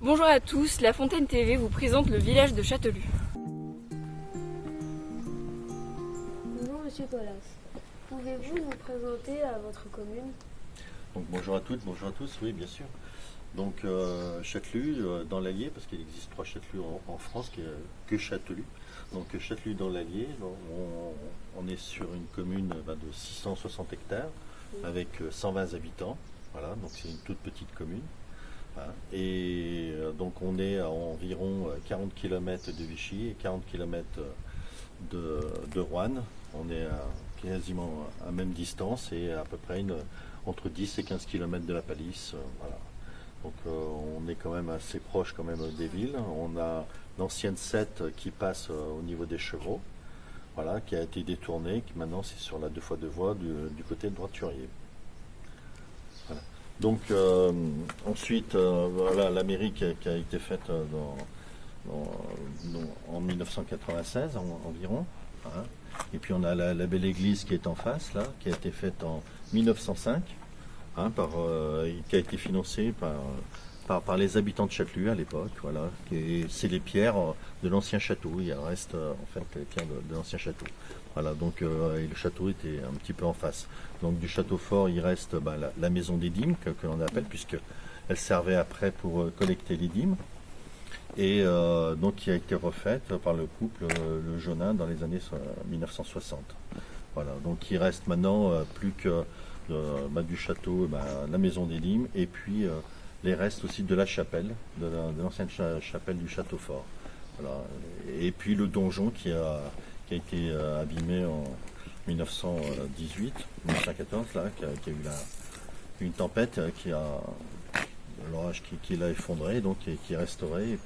Bonjour à tous, La Fontaine TV vous présente le village de Châtelus. Bonjour Monsieur Colas, pouvez-vous nous présenter à votre commune? Donc bonjour à toutes, bonjour à tous, oui bien sûr. Donc Châtelus dans l'Allier, parce qu'il existe 3 Châtelus en France que Châtelus. Donc Châtelus dans l'Allier, on est sur une commune de 660 hectares avec 120 habitants. Voilà, donc c'est une toute petite commune. Hein. Et donc on est à environ 40 km de Vichy et 40 km de Roanne. On est quasiment à même distance et à peu près entre 10 et 15 km de la Palisse. Voilà. Donc on est quand même assez proche quand même des villes. On a l'ancienne 7 qui passe au niveau des Chevreaux, voilà, qui a été détournée, qui maintenant c'est sur la 2x2 voies du côté de Droiturier. Voilà. Donc ensuite, voilà, la mairie qui a été faite en 1996 environ. Hein. Et puis on a la belle église qui est en face, là, qui a été faite en 1905, hein, qui a été financée par les habitants de Châtelus à l'époque. Voilà. Et c'est les pierres de l'ancien château. Il reste en fait les pierres de l'ancien château. Voilà, donc et le château était un petit peu en face. Donc du château fort, il reste la maison des dîmes que l'on appelle, puisque elle servait après pour collecter les dîmes. Et donc qui a été refaite par le couple Le Jaunin dans les années 1960. Voilà, donc il reste maintenant plus que du château, la maison des dîmes, et puis les restes aussi de la chapelle, de l'ancienne chapelle du château fort. Voilà. Et puis le donjon qui a été abîmé en 1918, 1914, là, qui a eu une tempête l'orage qui l'a effondré, donc qui est restauré,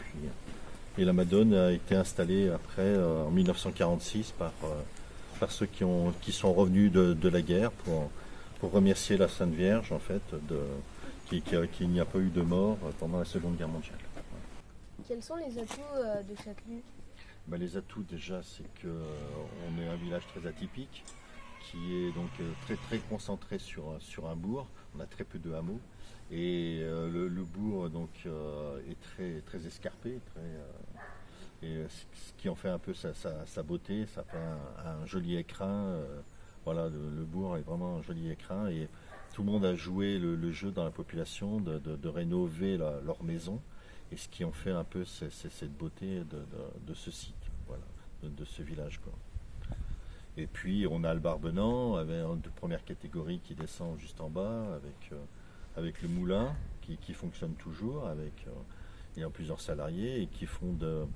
et la Madone a été installée après en 1946 par ceux qui sont revenus de la guerre pour remercier la Sainte Vierge en fait qu'il n'y a pas eu de mort pendant la Seconde Guerre mondiale. Quels sont les atouts de Châtelus? Les atouts déjà, c'est qu'on est un village très atypique qui est donc très très concentré sur un bourg. On a très peu de hameaux. Et le bourg donc est très très escarpé, et ce qui en fait un peu sa beauté, ça fait un joli écrin. Voilà, le bourg est vraiment un joli écrin, et tout le monde a joué le jeu dans la population de rénover leur maison, et ce qui en fait un peu cette beauté de ce site, voilà, de ce village, quoi. Et puis on a le Barbenant avec une première catégorie qui descend juste en bas avec le moulin qui fonctionne toujours, il y a plusieurs salariés et qui font de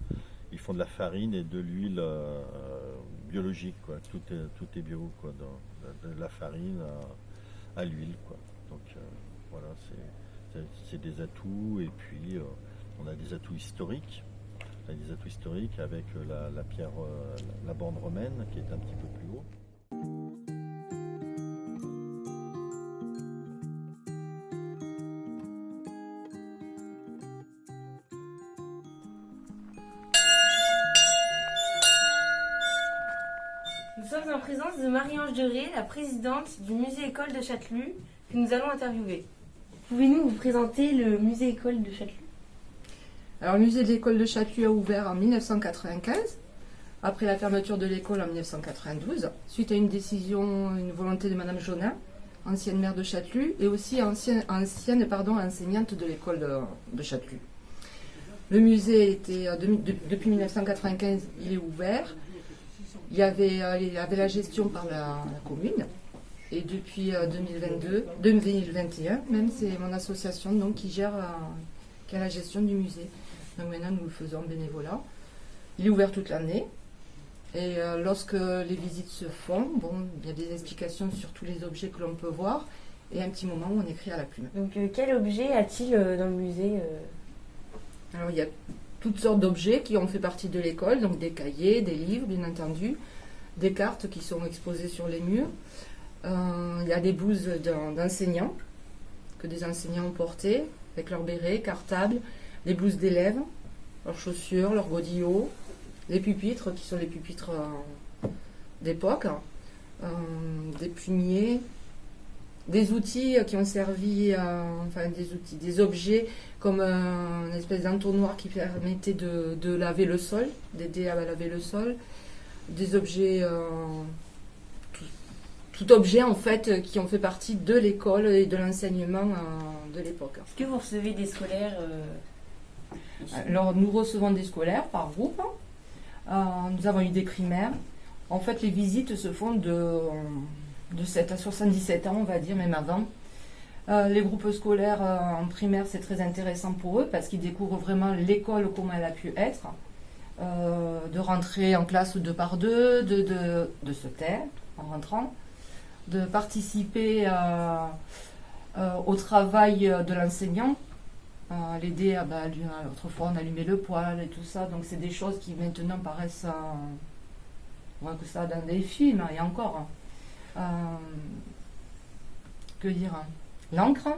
la farine et de l'huile biologique, quoi. Tout est bio, quoi, de la farine à l'huile, quoi. Donc voilà, c'est des atouts. Et puis on a des atouts historiques. On a des atouts historiques avec la pierre, la bande romaine qui est un petit peu plus haut. Nous sommes en présence de Marie-Ange Deré, la présidente du musée-école de Châtelus, que nous allons interviewer. Pouvez-vous vous présenter le musée-école de Châtelus? Alors, le musée de l'école de Châtelus a ouvert en 1995, après la fermeture de l'école en 1992, suite à une volonté de Madame Jaunin, ancienne maire de Châtelus, et aussi ancienne enseignante de l'école de Châtelus. Le musée était, depuis 1995, il est ouvert. Il y avait la gestion par la commune, et depuis 2021, même, c'est mon association donc, qui a la gestion du musée. Donc maintenant nous le faisons en bénévolat. Il est ouvert toute l'année, et lorsque les visites se font, il y a des explications sur tous les objets que l'on peut voir, et un petit moment où on écrit à la plume. Donc quel objet a-t-il dans le musée Alors il y a toutes sortes d'objets qui ont fait partie de l'école, donc des cahiers, des livres bien entendu, des cartes qui sont exposées sur les murs. Il y a des blouses d'enseignants que des enseignants ont portées avec leurs bérets, cartables, les blouses d'élèves, leurs chaussures, leurs godillots, les pupitres qui sont les pupitres d'époque, des plumiers, des outils qui ont servi, des objets comme une espèce d'entonnoir qui permettait de laver le sol, d'aider à laver le sol, des objets, tout objet en fait qui ont fait partie de l'école et de l'enseignement de l'époque. Est-ce que vous recevez des scolaires ici? Alors nous recevons des scolaires par groupe, nous avons eu des primaires. En fait les visites se font de 7 à 77 ans, on va dire, même avant. Les groupes scolaires en primaire, c'est très intéressant pour eux parce qu'ils découvrent vraiment l'école, comment elle a pu être, de rentrer en classe 2 par 2, de se taire en rentrant, de participer au travail de l'enseignant, l'aider à autrefois on allumait le poêle et tout ça, donc c'est des choses qui maintenant paraissent moins que ça dans des films, et encore. Que dire, l'encre,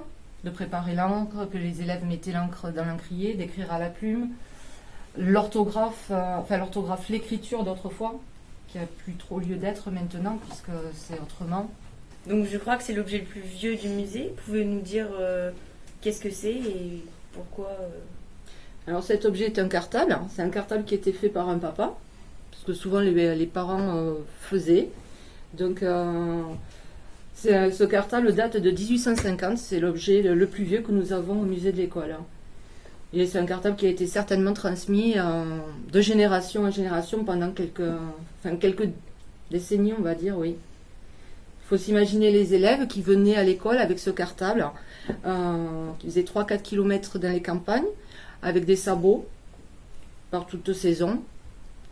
de préparer l'encre, que les élèves mettaient l'encre dans l'encrier, d'écrire à la plume, l'orthographe, l'écriture d'autrefois, qui a plus trop lieu d'être maintenant, puisque c'est autrement. Donc je crois que c'est l'objet le plus vieux du musée. Pouvez-vous nous dire qu'est-ce que c'est et pourquoi Alors cet objet est un cartable, c'est un cartable qui a été fait par un papa, parce que souvent les parents faisaient. Donc, ce cartable date de 1850, c'est l'objet le plus vieux que nous avons au musée de l'école. Et c'est un cartable qui a été certainement transmis de génération en génération pendant quelques décennies, on va dire, oui. Il faut s'imaginer les élèves qui venaient à l'école avec ce cartable, qui faisaient 3-4 km dans les campagnes, avec des sabots, par toute saison.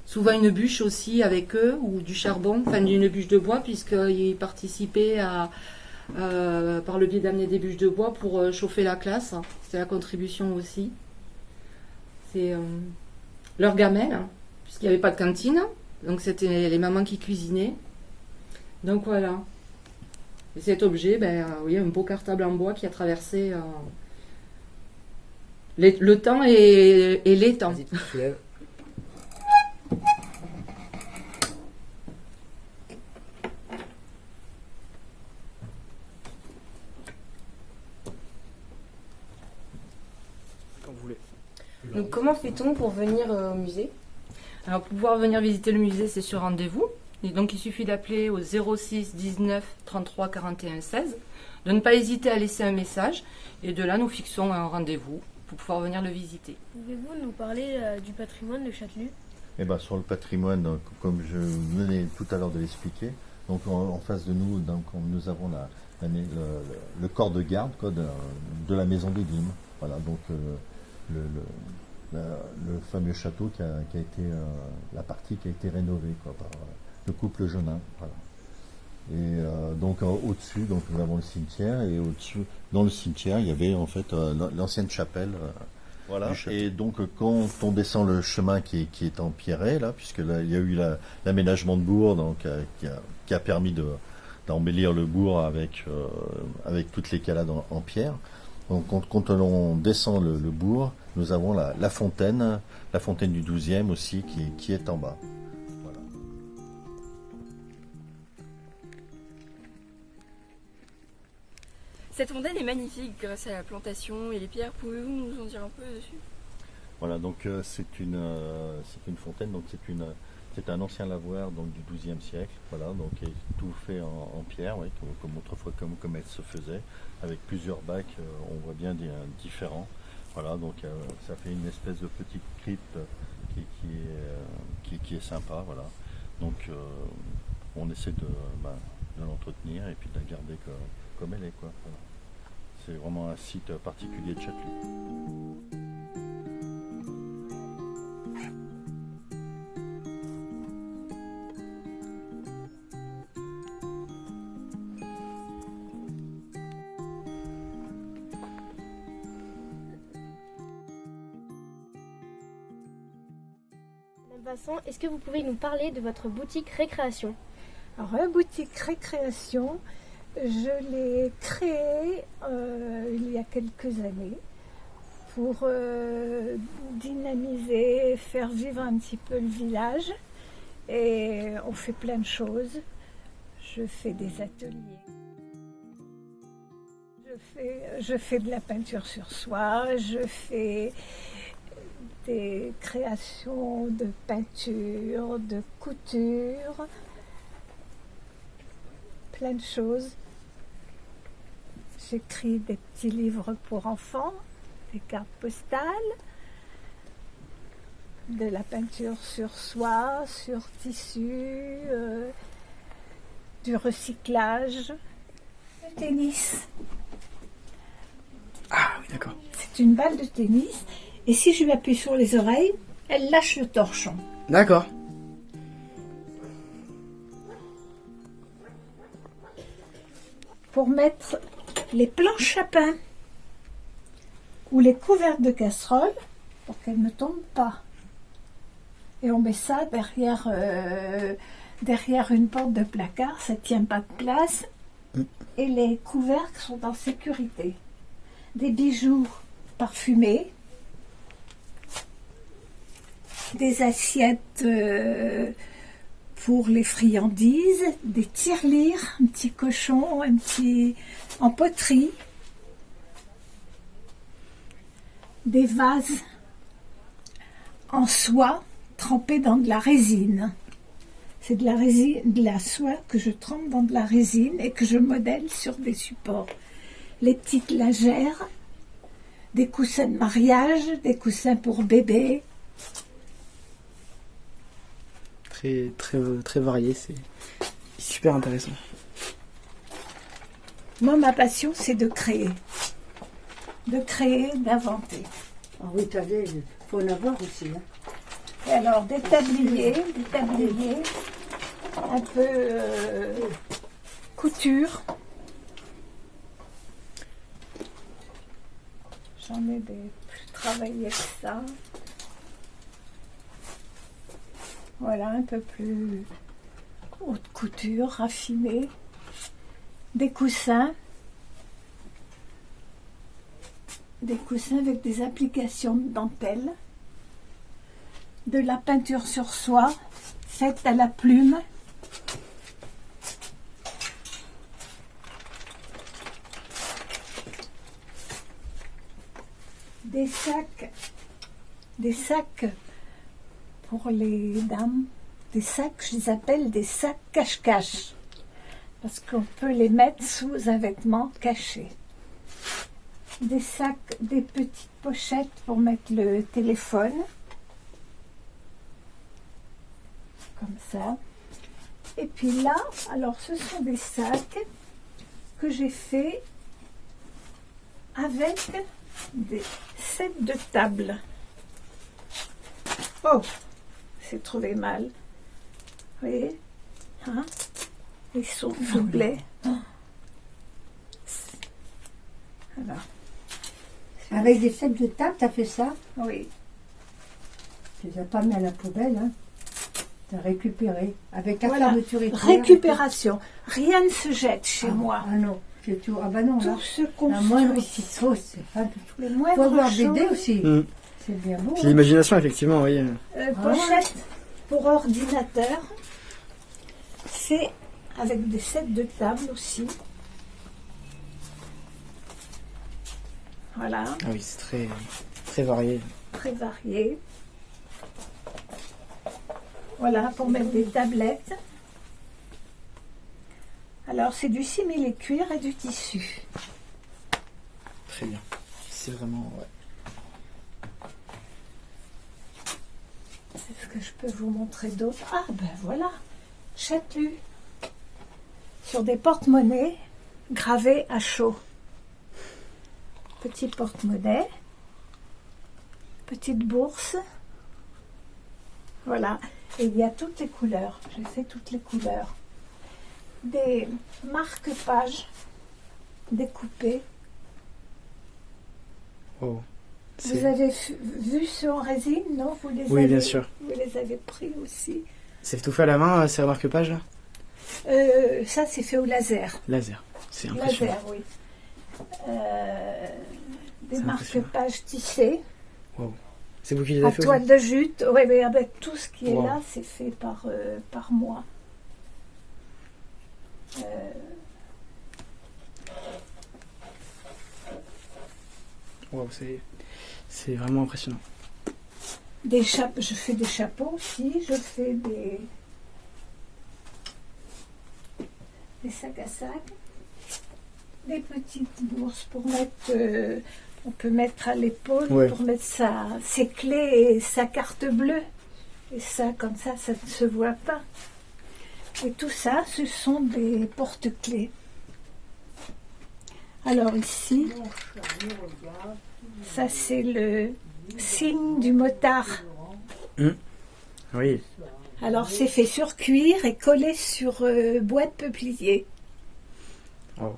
Souvent une bûche aussi avec eux, ou du charbon, une bûche de bois, puisqu'ils participaient par le biais d'amener des bûches de bois pour chauffer la classe. C'était la contribution aussi. C'est leur gamelle, puisqu'il n'y avait pas de cantine, donc c'était les mamans qui cuisinaient. Donc voilà. Et cet objet, un beau cartable en bois qui a traversé le temps et les temps. Donc comment fait-on pour venir au musée? Alors pour pouvoir venir visiter le musée, c'est sur rendez-vous. Et donc il suffit d'appeler au 06 19 33 41 16, de ne pas hésiter à laisser un message, et de là nous fixons un rendez-vous pour pouvoir venir le visiter. Pouvez-vous nous parler du patrimoine de Châtellus? Sur le patrimoine, donc, comme je venais tout à l'heure de l'expliquer, donc en face de nous, donc, nous avons le corps de garde de la maison des Glimes. Voilà, donc le fameux château qui a été la partie qui a été rénovée par le couple Jeunin. Voilà. Et donc au-dessus, donc nous avons le cimetière, et au-dessus, dans le cimetière, il y avait en fait l'ancienne chapelle. Voilà. Et donc quand on descend le chemin qui est empierré là, puisque là il y a eu l'aménagement de bourg, donc qui a permis d'embellir le bourg avec toutes les calades en pierre. Donc quand on descend le bourg, nous avons la fontaine du 12e aussi qui est en bas. Voilà. Cette fontaine est magnifique grâce à la plantation et les pierres. Pouvez-vous nous en dire un peu dessus? Voilà, donc c'est une fontaine, donc c'est un ancien lavoir donc du XIIe siècle, voilà, donc tout fait en pierre, oui, comme autrefois comme elle se faisait, avec plusieurs bacs, on voit bien différents. Voilà, donc ça fait une espèce de petite crypte qui est sympa, voilà. Donc on essaie de l'entretenir et puis de la garder comme elle est, quoi. Voilà. C'est vraiment un site particulier de Châtellus. Vincent, est-ce que vous pouvez nous parler de votre boutique récréation? Alors, la boutique récréation, je l'ai créée il y a quelques années pour dynamiser, faire vivre un petit peu le village. Et on fait plein de choses. Je fais des ateliers. Je fais de la peinture sur soie, je fais des créations de peinture, de couture, plein de choses. J'écris des petits livres pour enfants, des cartes postales, de la peinture sur soie, sur tissu, du recyclage, le tennis. Ah oui, d'accord. C'est une balle de tennis et si je lui appuie sur les oreilles, elle lâche le torchon. D'accord. Pour mettre les planches à pain ou les couvercles de casserole pour qu'elles ne tombent pas. Et on met ça derrière une porte de placard, ça ne tient pas de place. Et les couvercles sont en sécurité. Des bijoux parfumés, des assiettes pour les friandises, des tirelires, un petit cochon, un petit en poterie, des vases en soie trempés dans de la résine. C'est de la résine, de la soie que je trempe dans de la résine et que je modèle sur des supports. Les petites lingères, des coussins de mariage, des coussins pour bébé. Très, très, très varié, c'est super intéressant. Moi, ma passion, c'est de créer. De créer, d'inventer. Ah oui, il faut en avoir aussi. Hein. Et alors, des tabliers, un peu couture. J'en ai plus travaillé que ça. Voilà, un peu plus haute couture, raffinée. Des coussins. Des coussins avec des applications de dentelle. De la peinture sur soie, faite à la plume. Des sacs pour les dames. Des sacs, je les appelle des sacs cache-cache. Parce qu'on peut les mettre sous un vêtement caché. Des sacs, des petites pochettes pour mettre le téléphone. Comme ça. Et puis là, alors ce sont des sacs que j'ai fait avec des sets de table. Oh, c'est trouvé mal. Vous voyez, hein? Ils sont doublés. Voilà. Avec des sets de table, t'as fait ça? Oui. Tu les as pas mis à la poubelle, hein? T'as récupéré. Avec la Voilà. fermeture éclair. Récupération. Rien ne se jette chez moi. Ah non, c'est tout. Ah bah non, là. Tout se La moindre construit. petite sauce, c'est pas du tout. Les Faut moindres avoir des choses. dés aussi. Mm. C'est bien beau. Puis Hein. l'imagination, effectivement, oui. Pochette pour ordinateur. C'est avec des sets de table aussi. Voilà, Ah oui, c'est très, très varié. très varié. Voilà, pour mettre des tablettes. Alors, c'est du simili-cuir et du tissu. Très bien. C'est vraiment... ouais. C'est ce que je peux vous montrer d'autre. Ah, ben voilà, Châtelu. Sur des porte-monnaies gravés à chaud. Petit porte-monnaie. Petite bourse. Voilà. Et il y a toutes les couleurs. J'ai fait toutes les couleurs. Des marque-pages découpés. Wow. Vous avez vu ceux en résine, non? Oui, bien sûr. Vous les avez pris aussi. C'est tout fait à la main, ces remarque-pages là? Ça, c'est fait au laser. Laser. C'est impressionnant. Laser, oui. Des C'est impressionnant. marque-pages tissés, C'est vous qui les à avez fait toile aussi? de jute. Oui, mais avec tout ce qui est Wow. là, c'est fait par moi. Wow, c'est vraiment impressionnant. Je fais des chapeaux aussi, je fais des sacs à sac, des petites bourses pour mettre, on peut mettre à l'épaule Ouais. pour mettre ses clés et sa carte bleue. Et ça, comme ça ne se voit pas. Et tout ça, ce sont des porte-clés. Alors ici, ça c'est le signe du motard. Oui. Alors c'est fait sur cuir et collé sur bois de peuplier. Wow.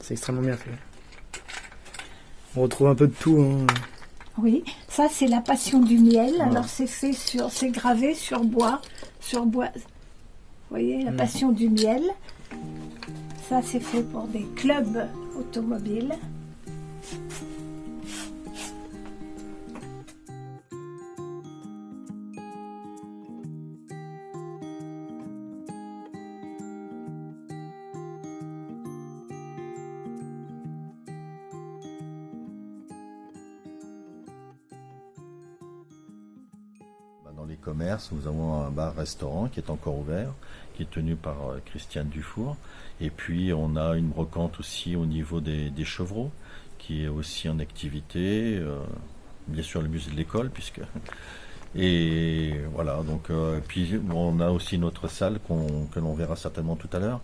C'est extrêmement bien fait. On retrouve un peu de tout. Hein. Oui, ça c'est la passion du miel. Alors c'est gravé sur bois. Vous voyez, la passion du miel. Ça c'est fait pour des clubs automobiles. Dans les commerces, nous avons un bar-restaurant qui est encore ouvert, qui est tenu par Christiane Dufour. Et puis on a une brocante aussi au niveau des chevreaux, qui est aussi en activité. Bien sûr le musée de l'école, Et voilà, donc puis on a aussi notre salle que l'on verra certainement tout à l'heure,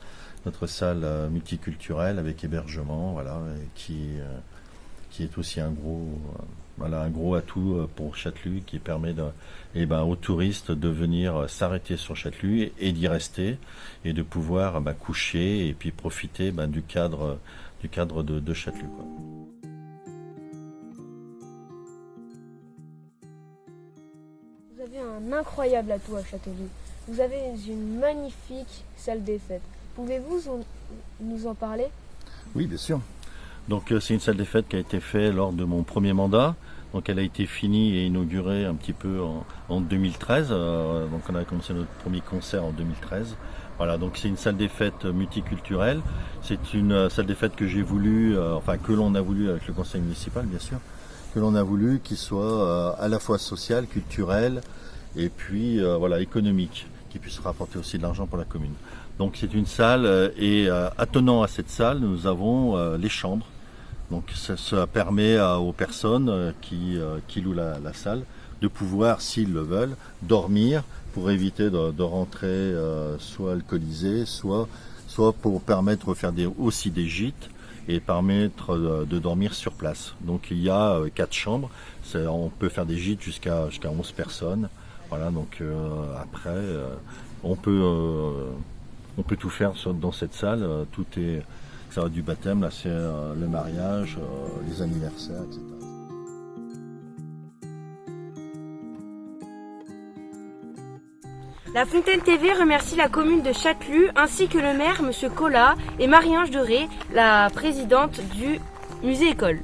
notre salle multiculturelle avec hébergement, voilà, qui est aussi un gros atout pour Châtelus, qui permet aux touristes de venir s'arrêter sur Châtelus et d'y rester et de pouvoir coucher et puis profiter du cadre de Châtelus, quoi. Vous avez un incroyable atout à Châteauroux. Vous avez une magnifique salle des fêtes. Pouvez-vous nous en parler? Oui, bien sûr. Donc c'est une salle des fêtes qui a été faite lors de mon premier mandat. Donc elle a été finie et inaugurée un petit peu en 2013. Donc on a commencé notre premier concert en 2013. Voilà, donc c'est une salle des fêtes multiculturelle. C'est une salle des fêtes que j'ai voulu, que l'on a voulu avec le conseil municipal, bien sûr, que l'on a voulu qu'il soit à la fois social, culturel et puis économique, qui puisse rapporter aussi de l'argent pour la commune. Donc c'est une salle et attenant à cette salle, nous avons les chambres. Donc ça permet aux personnes qui louent la salle de pouvoir, s'ils le veulent, dormir pour éviter de rentrer soit alcoolisés, soit pour permettre de faire aussi des gîtes et permettre de dormir sur place. Donc il y a 4 chambres, on peut faire des gîtes jusqu'à 11 personnes. Voilà, donc après on peut tout faire dans cette salle, tout est... Ça va du baptême, là c'est le mariage, les anniversaires, etc. La Fontaine TV remercie la commune de Châtelus ainsi que le maire, M. Collat, et Marie-Ange de Ré, la présidente du musée-école.